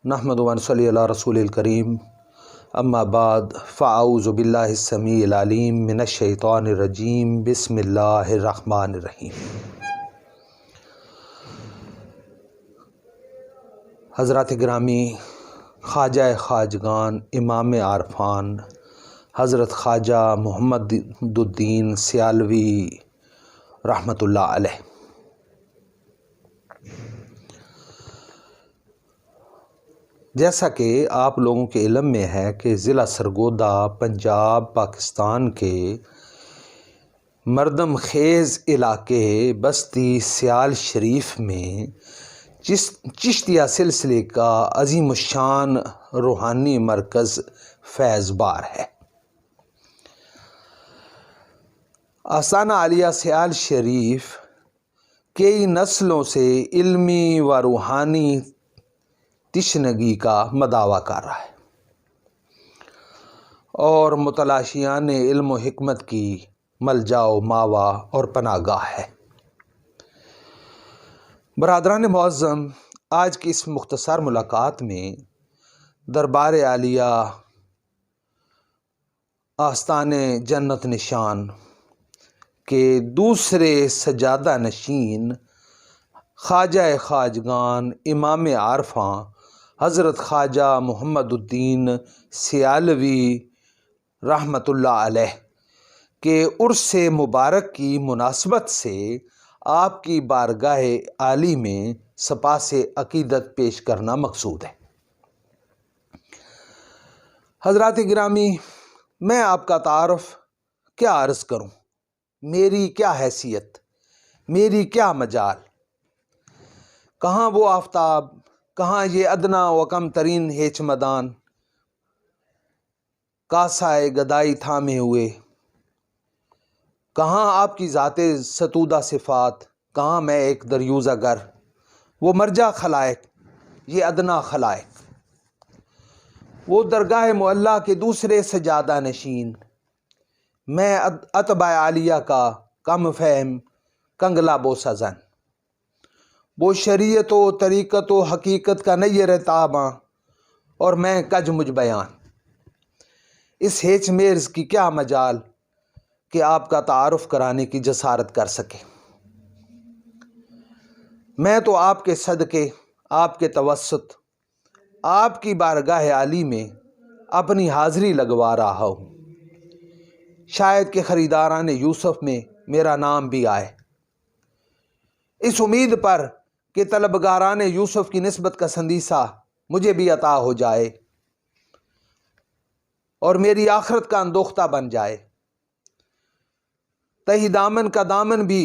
نحمد و نصلی علی رسول الکریم اما بعد فاعوذ باللہ السمیع العلیم من الشیطان الرجیم بسم اللہ الرحمن الرحیم۔ حضرات گرامی، خواجہ خواجگان امام عارفان حضرت خواجہ محمد الدین سیالوی رحمۃ اللہ علیہ، جیسا کہ آپ لوگوں کے علم میں ہے کہ ضلع سرگودا پنجاب پاکستان کے مردم خیز علاقے بستی سیال شریف میں چشتیہ سلسلے کا عظیم الشان روحانی مرکز فیض بار ہے۔ آستانہ عالیہ سیال شریف کئی نسلوں سے علمی و روحانی تشنگی کا مداوع کر رہا ہے اور متلاشیان علم و حکمت کی ملجا و ماوا اور پناہ گاہ ہے۔ برادران معظم، آج کی اس مختصر ملاقات میں دربار عالیہ آستان جنت نشان کے دوسرے سجادہ نشین خواجہ خواجگان امام عارفاں حضرت خواجہ محمد الدین سیالوی رحمۃ اللہ علیہ کے عرس مبارک کی مناسبت سے آپ کی بارگاہ عالی میں سپاس عقیدت پیش کرنا مقصود ہے۔ حضرات گرامی، میں آپ کا تعارف کیا عرض کروں؟ میری کیا حیثیت، میری کیا مجال، کہاں وہ آفتاب، کہاں یہ ادنا و کم ترین ہیچ مدان، کاسائے گدائی تھامے ہوئے، کہاں آپ کی ذات ستودہ صفات، کہاں میں ایک دریوزہ گر، وہ مرجع خلائق، یہ ادنا خلائق، وہ درگاہ معلیٰ کے دوسرے سجادہ نشین، میں اتباع عالیہ کا کم فہم کنگلا بوسہ زن، وہ شریعت و طریقت و حقیقت کا نیر تاباں اور میں کج مجھ بیان۔ اس ہیچ میرز کی کیا مجال کہ آپ کا تعارف کرانے کی جسارت کر سکے۔ میں تو آپ کے صدقے، آپ کے توسط، آپ کی بارگاہ عالی میں اپنی حاضری لگوا رہا ہوں۔ شاید کہ خریداران یوسف میں میرا نام بھی آئے، اس امید پر کہ طلبگاران یوسف کی نسبت کا سندیسہ مجھے بھی عطا ہو جائے اور میری آخرت کا اندوختہ بن جائے، تہی دامن کا دامن بھی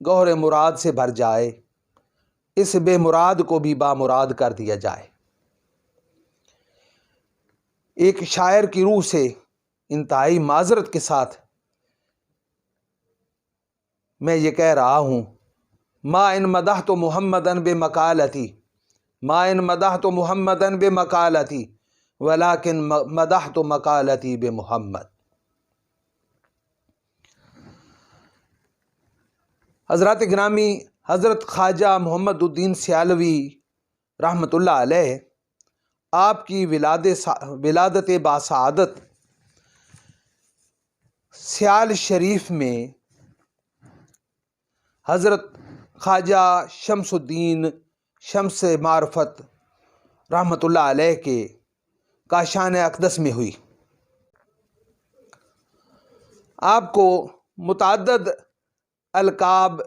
گوہر مراد سے بھر جائے، اس بے مراد کو بھی بامراد کر دیا جائے۔ ایک شاعر کی روح سے انتہائی معذرت کے ساتھ میں یہ کہہ رہا ہوں، ما ان مدحت محمدًا بمقالتی، ما ان مدحت محمدًا بمقالتی ولکن مدحت مقالتی بمحمد۔ حضرات گرامی، حضرت خواجہ محمد الدین سیالوی رحمۃ اللہ علیہ آپ کی ولادت باسعادت سیال شریف میں حضرت خواجہ شمس الدین شمس معرفت رحمۃ اللہ علیہ کے کاشان اقدس میں ہوئی۔ آپ کو متعدد القاب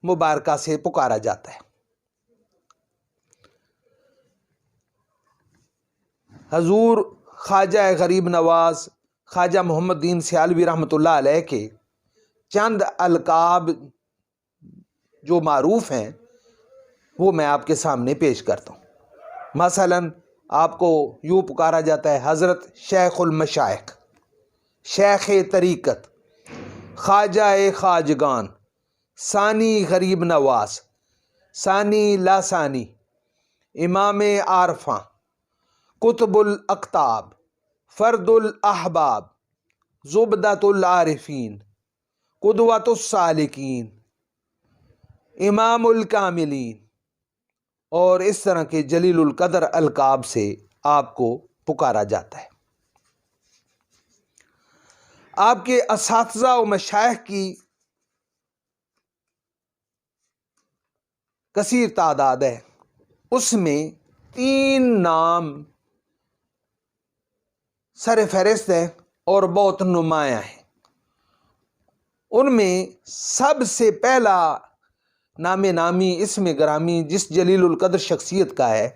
مبارکہ سے پکارا جاتا ہے۔ حضور خواجہ غریب نواز خواجہ محمد الدین سیالوی رحمۃ اللہ علیہ کے چند القاب جو معروف ہیں وہ میں آپ کے سامنے پیش کرتا ہوں۔ مثلاً آپ کو یوں پکارا جاتا ہے حضرت شیخ المشائخ، شیخ طریقت، خواجہ خواجگان، ثانی غریب نواز، ثانی لاسانی، امام عارفاں، قطب الاقطاب، فرد الاحباب، زبدۃ العارفین، قدوۃ السالکین، امام الکاملین، اور اس طرح کے جلیل القدر القاب سے آپ کو پکارا جاتا ہے۔ آپ کے اساتذہ و مشائخ کی کثیر تعداد ہے، اس میں 3 نام سر فہرست ہیں اور بہت نمایاں ہیں۔ ان میں سب سے پہلا نام نامی اسم گرامی جس جلیل القدر شخصیت کا ہے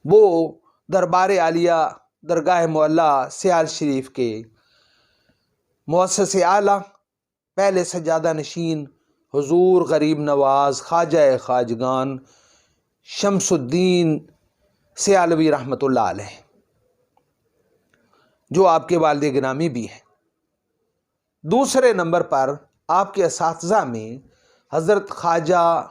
وہ دربار عالیہ درگاہ معلیٰ سیال شریف کے مؤسس اعلیٰ پہلے سجادہ نشین حضور غریب نواز خواجہ خواجگان شمس الدین سیالوی رحمۃ اللہ علیہ، جو آپ کے والد گرامی بھی ہیں۔ دوسرے نمبر پر آپ کے اساتذہ میں حضرت خواجہ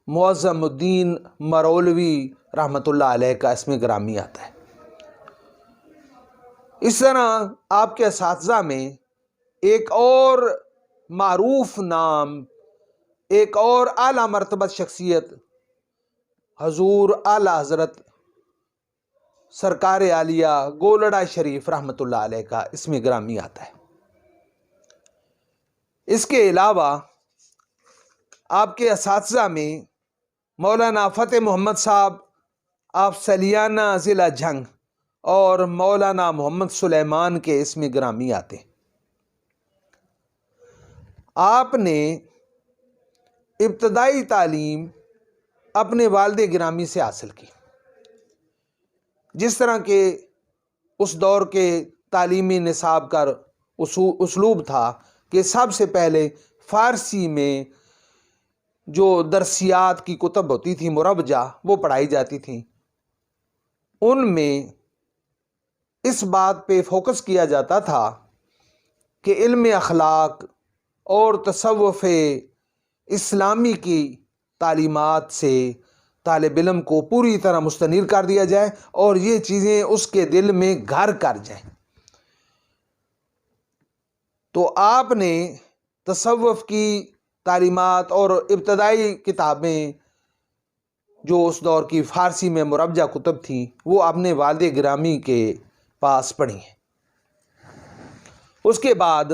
معظم الدین مرولوی رحمۃ اللہ علیہ کا اسم گرامی آتا ہے۔ اس طرح آپ کے اساتذہ میں ایک اور معروف نام، ایک اور اعلیٰ مرتبہ شخصیت حضور اعلیٰ حضرت سرکار عالیہ گولڑا شریف رحمۃ اللہ علیہ کا اسم گرامی آتا ہے۔ اس کے علاوہ آپ کے اساتذہ میں مولانا فتح محمد صاحب آفسلیانہ ضلع جھنگ اور مولانا محمد سلیمان کے اسم گرامی آتے ہیں۔ آپ نے ابتدائی تعلیم اپنے والد گرامی سے حاصل کی۔ جس طرح کے اس دور کے تعلیمی نصاب کا اسلوب تھا کہ سب سے پہلے فارسی میں جو درسیات کی کتب ہوتی تھی مربجہ وہ پڑھائی جاتی تھیں، ان میں اس بات پہ فوکس کیا جاتا تھا کہ علم اخلاق اور تصوف اسلامی کی تعلیمات سے طالب علم کو پوری طرح مستنیر کر دیا جائے اور یہ چیزیں اس کے دل میں گھر کر جائیں۔ تو آپ نے تصوف کی تعلیمات اور ابتدائی کتابیں جو اس دور کی فارسی میں مربجہ کتب تھیں وہ اپنے والد گرامی کے پاس پڑھی ہیں۔ اس کے بعد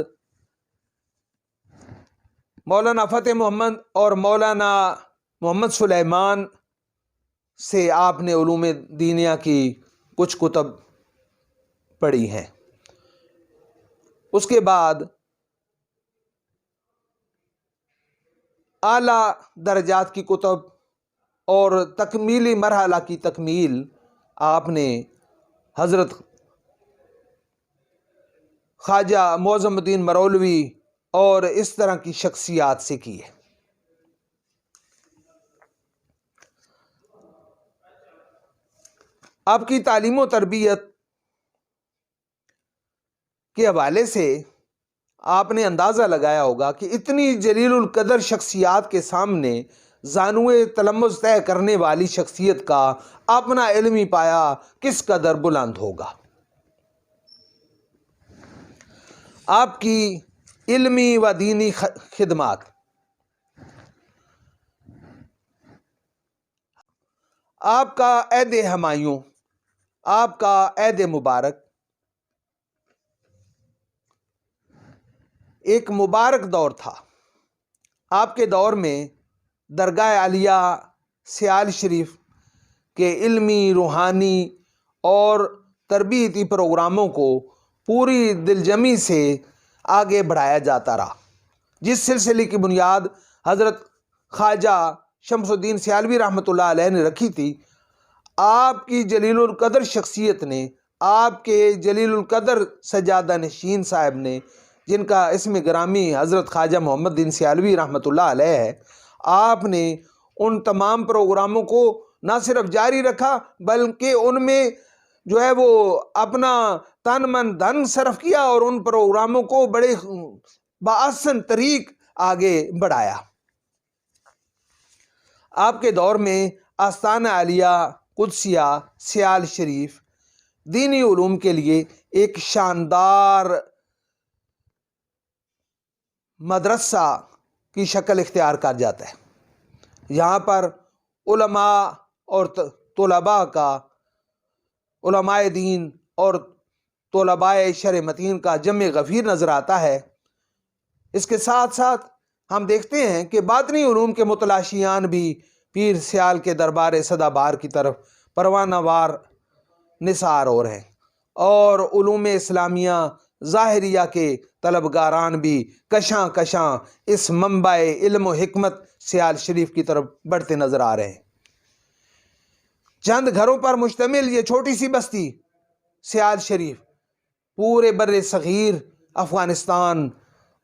مولانا فتح محمد اور مولانا محمد سلیمان سے آپ نے علوم دینیہ کی کچھ کتب پڑھی ہیں۔ اس کے بعد اعلیٰ درجات کی کتب اور تکمیلی مرحلہ کی تکمیل آپ نے حضرت خواجہ معظم الدین مرولوی اور اس طرح کی شخصیات سے کی ہے۔ آپ کی تعلیم و تربیت کے حوالے سے آپ نے اندازہ لگایا ہوگا کہ اتنی جلیل القدر شخصیات کے سامنے زانوئے تلمذ طے کرنے والی شخصیت کا اپنا علمی پایا کس قدر بلند ہوگا۔ آپ کی علمی و دینی خدمات، آپ کا عہد ہمایوں، آپ کا عہد مبارک ایک مبارک دور تھا۔ آپ کے دور میں درگاہ عالیہ سیال شریف کے علمی، روحانی اور تربیتی پروگراموں کو پوری دلجمی سے آگے بڑھایا جاتا رہا، جس سلسلے کی بنیاد حضرت خواجہ شمس الدین سیالوی رحمۃ اللہ علیہ نے رکھی تھی۔ آپ کی جلیل القدر شخصیت نے، آپ کے جلیل القدر سجادہ نشین صاحب نے، جن کا اسم گرامی حضرت خواجہ محمد الدین سیالوی رحمۃ اللہ علیہ ہے، آپ نے ان تمام پروگراموں کو نہ صرف جاری رکھا بلکہ ان میں جو ہے وہ اپنا تن من دھن صرف کیا اور ان پروگراموں کو بڑے بآسن طریق آگے بڑھایا۔ آپ کے دور میں آستانہ عالیہ قدسیہ سیال شریف دینی علوم کے لیے ایک شاندار مدرسہ کی شکل اختیار کر جاتا ہے۔ یہاں پر علماء اور طلباء کا، علماء دین اور طلباء شرع متین کا جمع غفیر نظر آتا ہے۔ اس کے ساتھ ساتھ ہم دیکھتے ہیں کہ باطنی علوم کے متلاشیان بھی پیر سیال کے دربار صدا بار کی طرف پروانہ وار نثار ہو رہے ہیں، اور علوم اسلامیہ ظاہریہ کے طلبگاران بھی کشاں کشاں اس منبع علم و حکمت سیال شریف کی طرف بڑھتے نظر آ رہے ہیں۔ چند گھروں پر مشتمل یہ چھوٹی سی بستی سیال شریف پورے بر صغیر افغانستان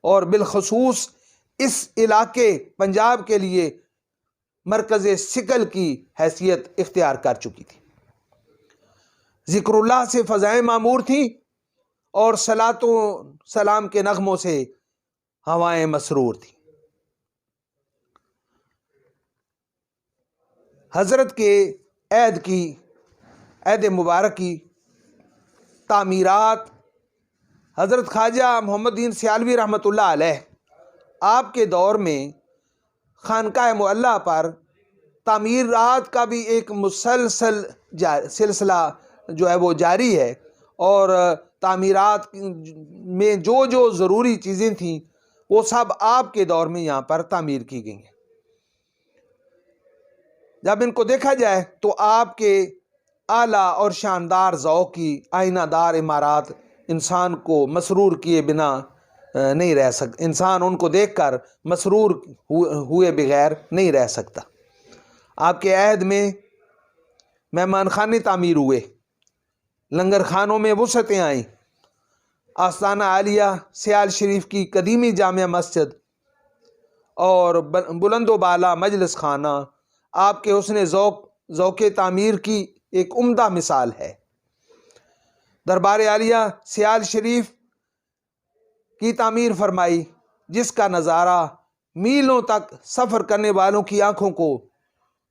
اور بالخصوص اس علاقے پنجاب کے لیے مرکز ثقل کی حیثیت اختیار کر چکی تھی۔ ذکر اللہ سے فضائیں معمور تھیں اور صلاۃ و سلام کے نغموں سے ہوائیں مسرور تھیں۔ حضرت کے عہد مبارک کی تعمیرات حضرت خواجہ محمد دین سیالوی رحمۃ اللہ علیہ آپ کے دور میں خانقاہ معلیٰ پر تعمیرات کا بھی ایک مسلسل سلسلہ جو ہے وہ جاری ہے، اور تعمیرات میں جو ضروری چیزیں تھیں وہ سب آپ کے دور میں یہاں پر تعمیر کی گئی ہیں۔ جب ان کو دیکھا جائے تو آپ کے اعلیٰ اور شاندار ذوق کی آئینہ دار عمارات انسان کو مسرور کیے بنا نہیں رہ سکتا، انسان ان کو دیکھ کر مسرور ہوئے بغیر نہیں رہ سکتا۔ آپ کے عہد میں مہمان خانے تعمیر ہوئے، لنگر خانوں میں وسعتیں آئیں، آستانہ عالیہ سیال شریف کی قدیمی جامع مسجد اور بلند و بالا مجلس خانہ آپ کے حسن ذوق تعمیر کی ایک عمدہ مثال ہے۔ دربار عالیہ سیال شریف کی تعمیر فرمائی، جس کا نظارہ میلوں تک سفر کرنے والوں کی آنکھوں کو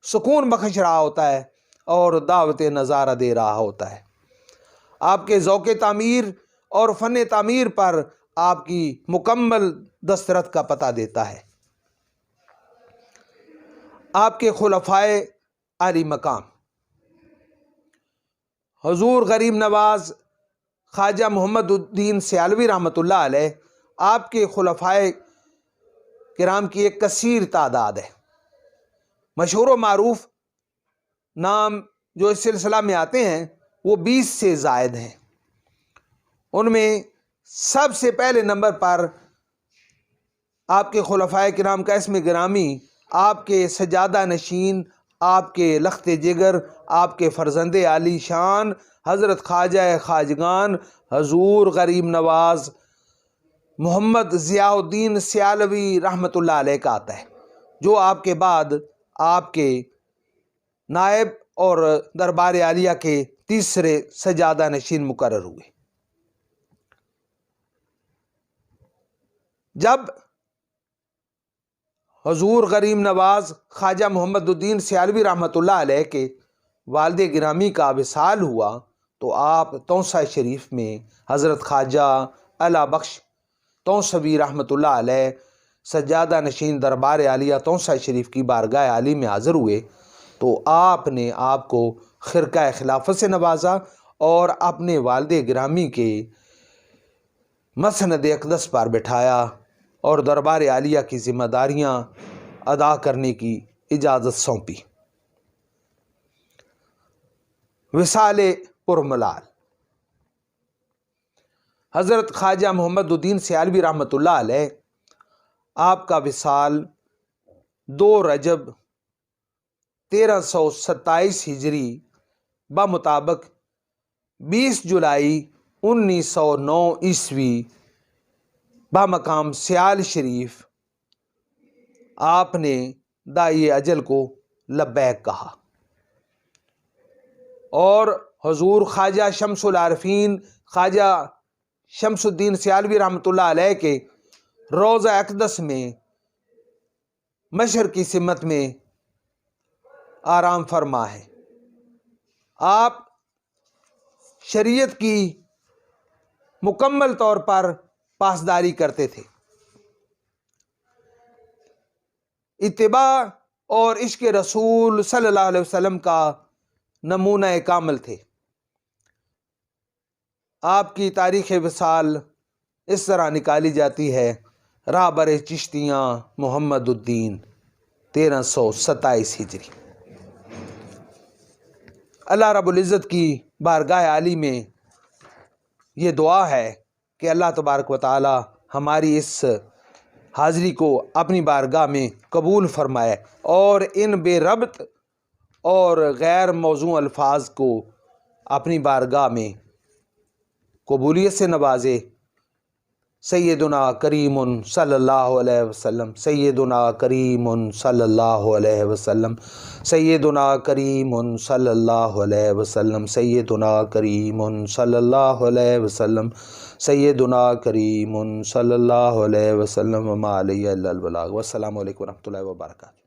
سکون بخش رہا ہوتا ہے اور دعوت نظارہ دے رہا ہوتا ہے۔ آپ کے ذوق تعمیر اور فن تعمیر پر آپ کی مکمل دسترت کا پتہ دیتا ہے۔ آپ کے خلفائے عالی مقام حضور غریب نواز خواجہ محمد الدین سیالوی رحمۃ اللہ علیہ، آپ کے خلفائے کرام کی ایک کثیر تعداد ہے۔ مشہور و معروف نام جو اس سلسلہ میں آتے ہیں وہ 20 سے زائد ہیں۔ ان میں سب سے پہلے نمبر پر آپ کے خلفائے کرام کا اسم گرامی، آپ کے سجادہ نشین، آپ کے لخت جگر، آپ کے فرزند عالی شان حضرت خواجہ خواجگان حضور غریب نواز محمد ضیاء الدین سیالوی رحمۃ اللہ علیہ کا آتا ہے، جو آپ کے بعد آپ کے نائب اور دربار عالیہ کے تیسرے سجادہ نشین مقرر ہوئے۔ جب حضور غریب نواز خواجہ محمد الدین سیالوی رحمۃ اللہ علیہ کے والد گرامی کا وصال ہوا تو آپ توسہ شریف میں حضرت خواجہ علا بخش توسوی رحمۃ اللہ علیہ سجادہ نشین دربار عالیہ توسہ شریف کی بارگاہ عالی میں حاضر ہوئے تو آپ نے آپ کو خرقہ خلافت سے نوازا اور اپنے والد گرامی کے مسند اقدس پر بٹھایا اور دربار عالیہ کی ذمہ داریاں ادا کرنے کی اجازت سونپی۔ وصال پرملال حضرت خواجہ محمد الدین سیالوی رحمۃ اللہ علیہ، آپ کا وصال 2 رجب 1327 ہجری بمطابق 20 جولائی 1909 عیسوی بمقام سیال شریف آپ نے دائی اجل کو لبیک کہا اور حضور خواجہ شمس العارفین خواجہ شمس الدین سیالوی رحمۃ اللہ علیہ کے روضہ اقدس میں مشر کی سمت میں آرام فرما ہے۔ آپ شریعت کی مکمل طور پر پاسداری کرتے تھے، اتباع اور عشق رسول صلی اللہ علیہ وسلم کا نمونہ کامل تھے۔ آپ کی تاریخ وصال اس طرح نکالی جاتی ہے: رہبر چشتیاں محمد الدین 1327 ہجری۔ اللہ رب العزت کی بارگاہ عالی میں یہ دعا ہے کہ اللہ تبارک و تعالی ہماری اس حاضری کو اپنی بارگاہ میں قبول فرمائے اور ان بے ربط اور غیر موضوع الفاظ کو اپنی بارگاہ میں قبولیت سے نوازے۔ سیدنا کریم صلی اللہ علیہ وسلم، سیدنا کریم صلی اللہ علیہ وسلم، سیدنا کریم صلی اللہ علیہ وسلم، سیدنا کریم صلی اللہ علیہ وسلم، سیدنا کریم صلی اللہ علیہ وسلم، وما علیہ الا البلاغ۔ والسلام علیکم ورحمۃ اللہ وبرکاتہ۔